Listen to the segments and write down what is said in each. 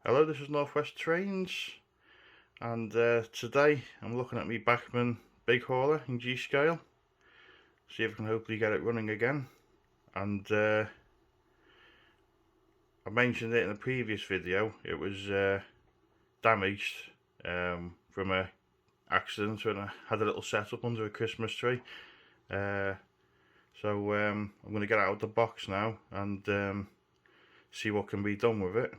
Hello, this is Northwest Trains, and today I'm looking at my Bachmann big hauler in G scale, see if I can hopefully get it running again. And I mentioned it in a previous video, it was damaged from a accident when I had a little setup under a Christmas tree. So I'm going to get it out of the box now and see what can be done with it,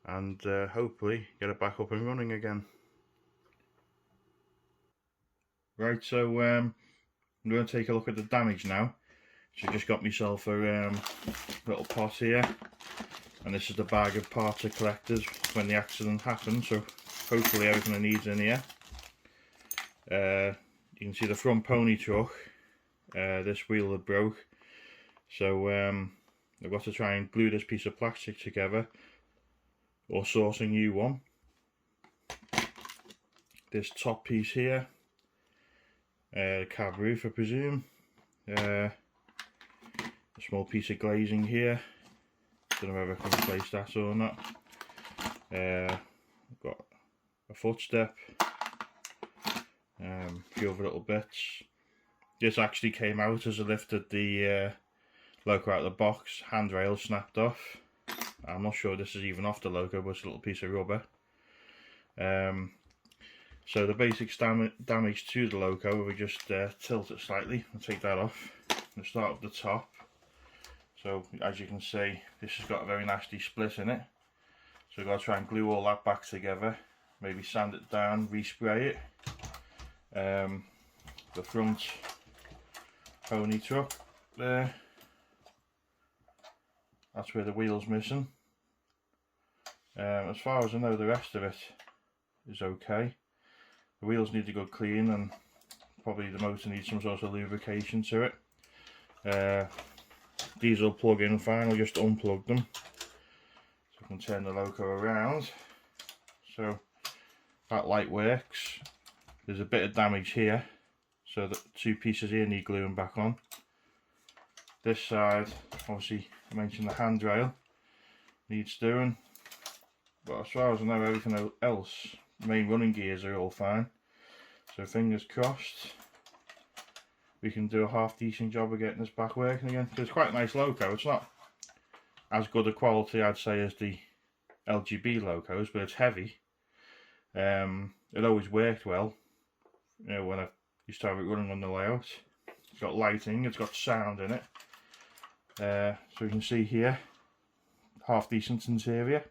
and hopefully get it back up and running again. Right, so I'm going to take a look at the damage now. So I just got myself a little pot here, and this is the bag of parts I collected when the accident happened, so hopefully everything I need's in here. You can see the front pony truck, this wheel had broke, so I've got to try and glue this piece of plastic together or source a new one. This top piece here, cab roof I presume, a small piece of glazing here, don't know whether I can replace that or not. I've got a footstep, a few other little bits. This actually came out as I lifted the loco out of the box, handrail snapped off. I'm not sure this is even off the loco, but it's a little piece of rubber. So the basic damage to the loco, we just tilt it slightly and take that off. We'll start at the top. So as you can see, this has got a very nasty split in it. So we've got to try and glue all that back together. Maybe sand it down, respray it. The front pony truck there, that's where the wheel's missing. As far as I know, the rest of it is okay. The wheels need a good clean, and probably the motor needs some sort of lubrication to it. These will plug in fine, I'll just unplug them so I can turn the loco around. So that light works. There's a bit of damage here, so the two pieces here need gluing back on. This side, obviously I mentioned the handrail needs doing, but as far as I know, everything else, the main running gears are all fine. So fingers crossed we can do a half decent job of getting this back working again. It's quite a nice loco. It's not as good a quality, I'd say, as the LGB locos, but it's heavy. It always worked well, you know, when I used to have it running on the layout. It's got lighting, it's got sound in it. So you can see here, half decent interior.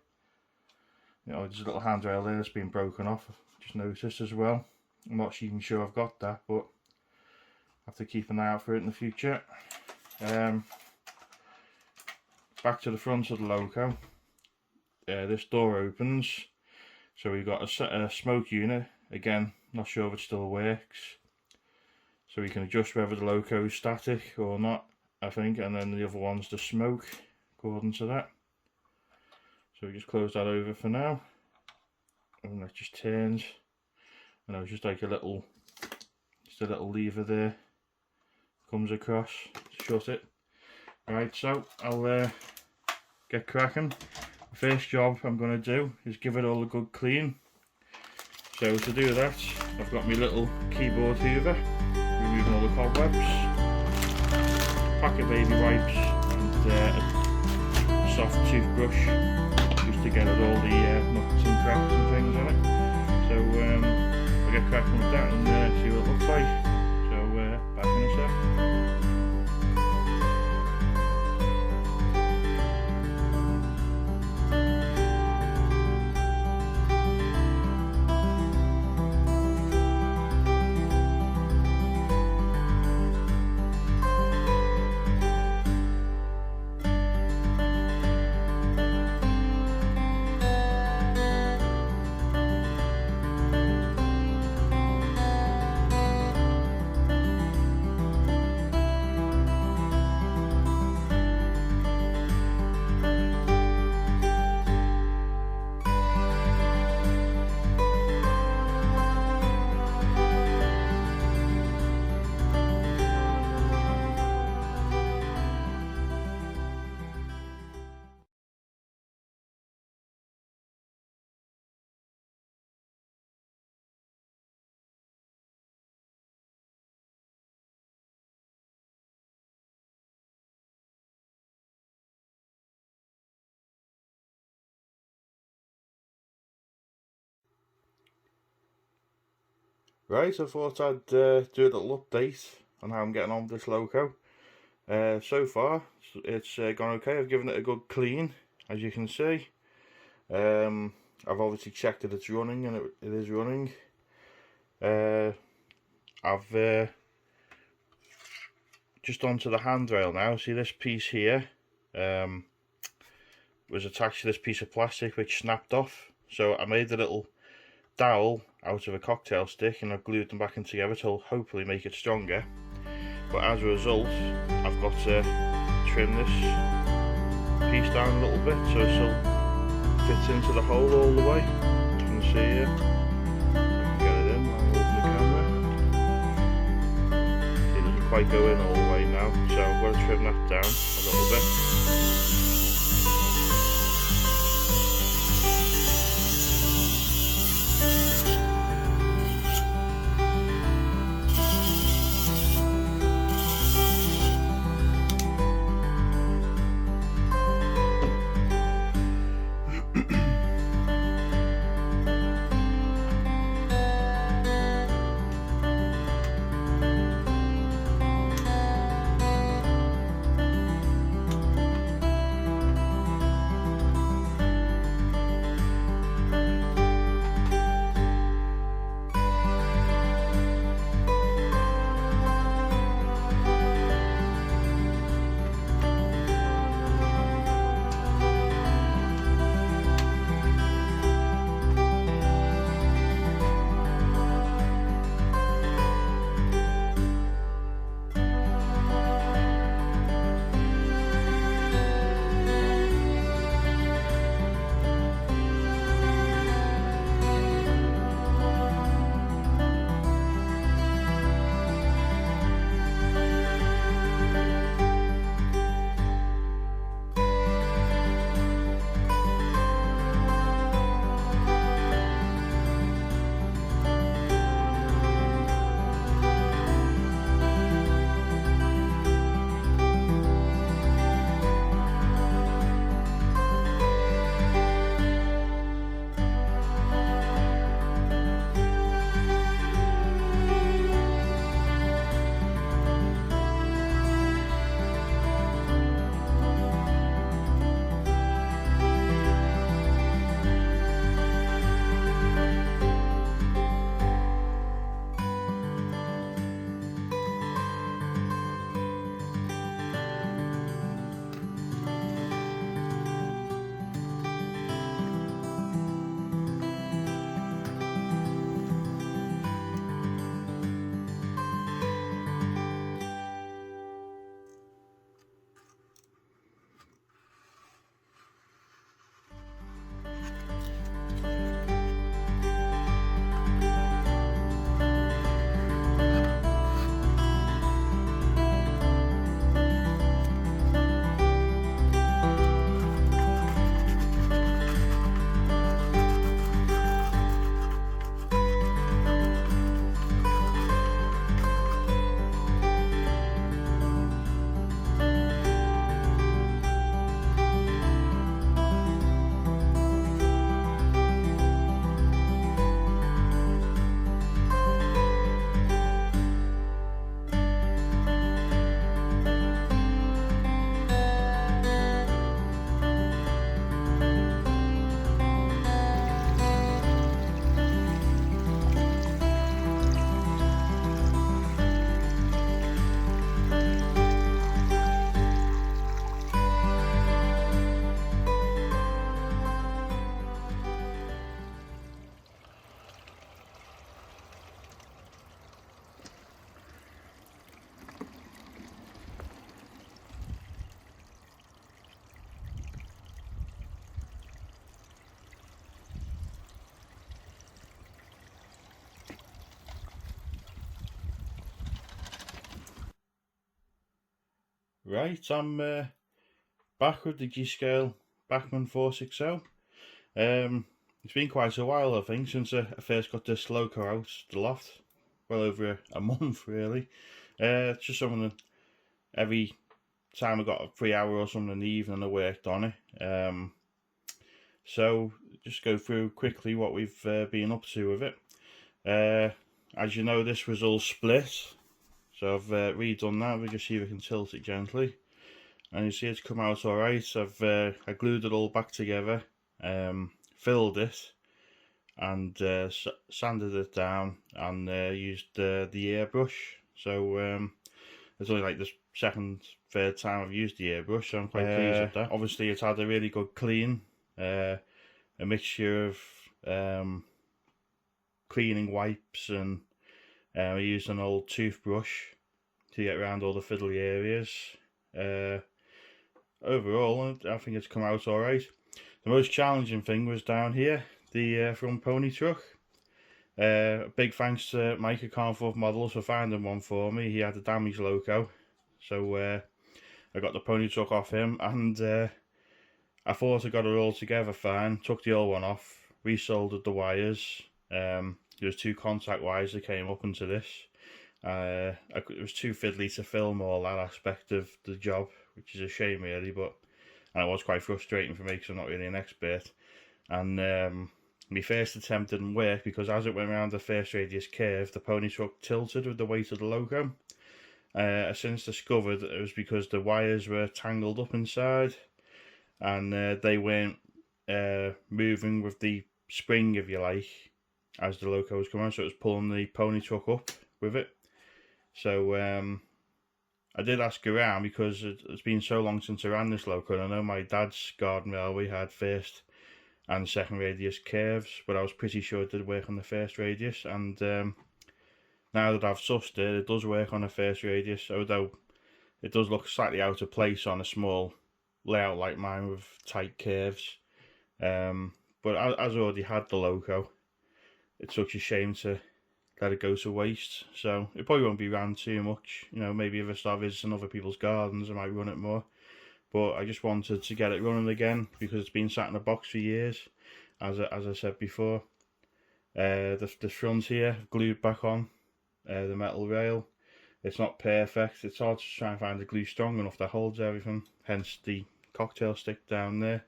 You know, there's a little handrail there that's been broken off, I've just noticed as well. I'm not even sure I've got that, but I have to keep an eye out for it in the future. Back to the front of the loco. This door opens, so we've got a smoke unit. Again, not sure if it still works. So we can adjust whether the loco is static or not, I think, and then the other one's the smoke, according to that. So we just close that over for now, and that just turns. And it's just like a little lever there, comes across to shut it. Right, so I'll get cracking. The first job I'm going to do is give it all a good clean. So to do that, I've got my little keyboard hoover, removing all the cobwebs, pack of baby wipes, and a soft toothbrush, just to get at all the nuts and cracks and things on it. So I'll get cracking with that and see what it looks like. So back in a sec. Right, I thought I'd do a little update on how I'm getting on with this loco. So far, it's gone okay. I've given it a good clean, as you can see. I've obviously checked that it's running, and it is running. I've just onto the handrail now. See this piece here was attached to this piece of plastic which snapped off. So I made a little dowel out of a cocktail stick and I've glued them back in together to hopefully make it stronger. But as a result, I've got to trim this piece down a little bit so it still fits into the hole all the way. You can see here. I can get it in. I'll open the camera. See, it doesn't quite go in all the way now, so I've got to trim that down a little bit. Right, I'm back with the G-scale Bachmann 460. It's been quite a while, I think, since I first got this loco out the loft. Well over a month, really. It's just something that every time I got a free hour or something in the evening I worked on it. So just go through quickly what we've been up to with it. as you know, this was all split, so I've redone that. We can see if we can tilt it gently, and you see it's come out alright. I've I glued it all back together, filled it, and sanded it down, and used the airbrush. So it's only like the third time I've used the airbrush, so I'm quite pleased with that. Obviously it's had a really good clean, a mixture of cleaning wipes, and I used an old toothbrush to get around all the fiddly areas. Overall I think it's come out alright. The most challenging thing was down here, the front pony truck. Big thanks to Mike at Carnforth Models for finding one for me. He had a damaged loco, so I got the pony truck off him, and I thought I got it all together fine. Took the old one off, resoldered the wires. There's 2 contact wires that came up into this. It was too fiddly to film all that aspect of the job, which is a shame really, but and it was quite frustrating for me because I'm not really an expert. And my first attempt didn't work because as it went around the first radius curve, the pony truck tilted with the weight of the loco. I since discovered it was because the wires were tangled up inside, and they weren't moving with the spring, if you like, as the loco was coming on, so it was pulling the pony truck up with it. So I did ask around because it's been so long since I ran this loco, and I know my dad's garden railway had first and second radius curves, but I was pretty sure it did work on the first radius, and now that I've sussed it, it does work on the first radius, although it does look slightly out of place on a small layout like mine with tight curves. But as I already had the loco, it's such a shame to let it go to waste, so it probably won't be ran too much. You know, maybe if I start visiting other people's gardens I might run it more, but I just wanted to get it running again because it's been sat in a box for years, as I said before. The front here, glued back on, the metal rail. It's not perfect, it's hard to try and find the glue strong enough that holds everything, hence the cocktail stick down there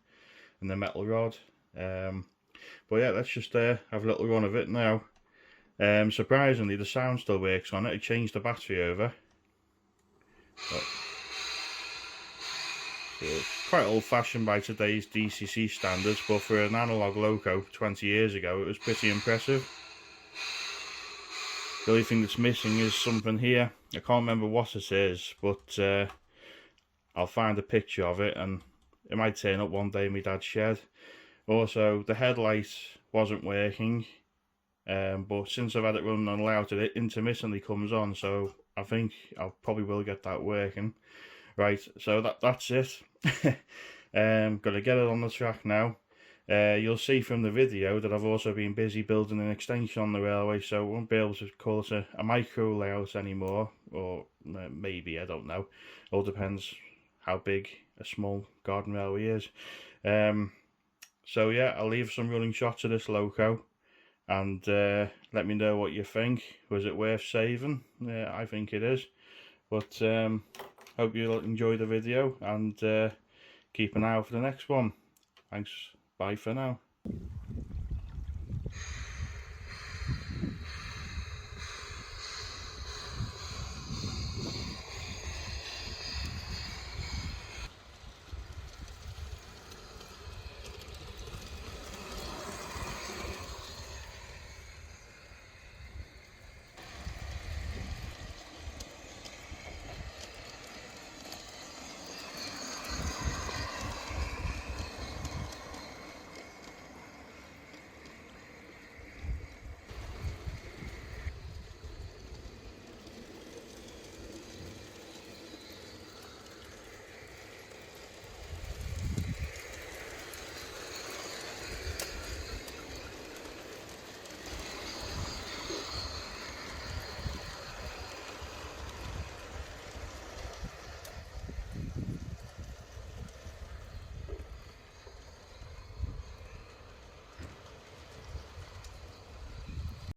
and the metal rod. But yeah, let's just have a little run of it now. Surprisingly, the sound still works on it. I changed the battery over. So it's quite old fashioned by today's DCC standards, but for an analog loco 20 years ago it was pretty impressive. The only thing that's missing is something here. I can't remember what it is, but I'll find a picture of it and it might turn up one day in my dad's shed. Also, the headlight wasn't working, but since I've had it running on loud, it intermittently comes on, so I think I probably will get that working. Right, so that's it. Gotta get it on the track now. You'll see from the video that I've also been busy building an extension on the railway, so I won't be able to call it a micro layout anymore, or maybe, I don't know. All depends how big a small garden railway is. So yeah, I'll leave some running shots of this loco, and let me know what you think. Was it worth saving? Yeah, I think it is. But hope you'll enjoy the video, and keep an eye out for the next one. Thanks, bye for now.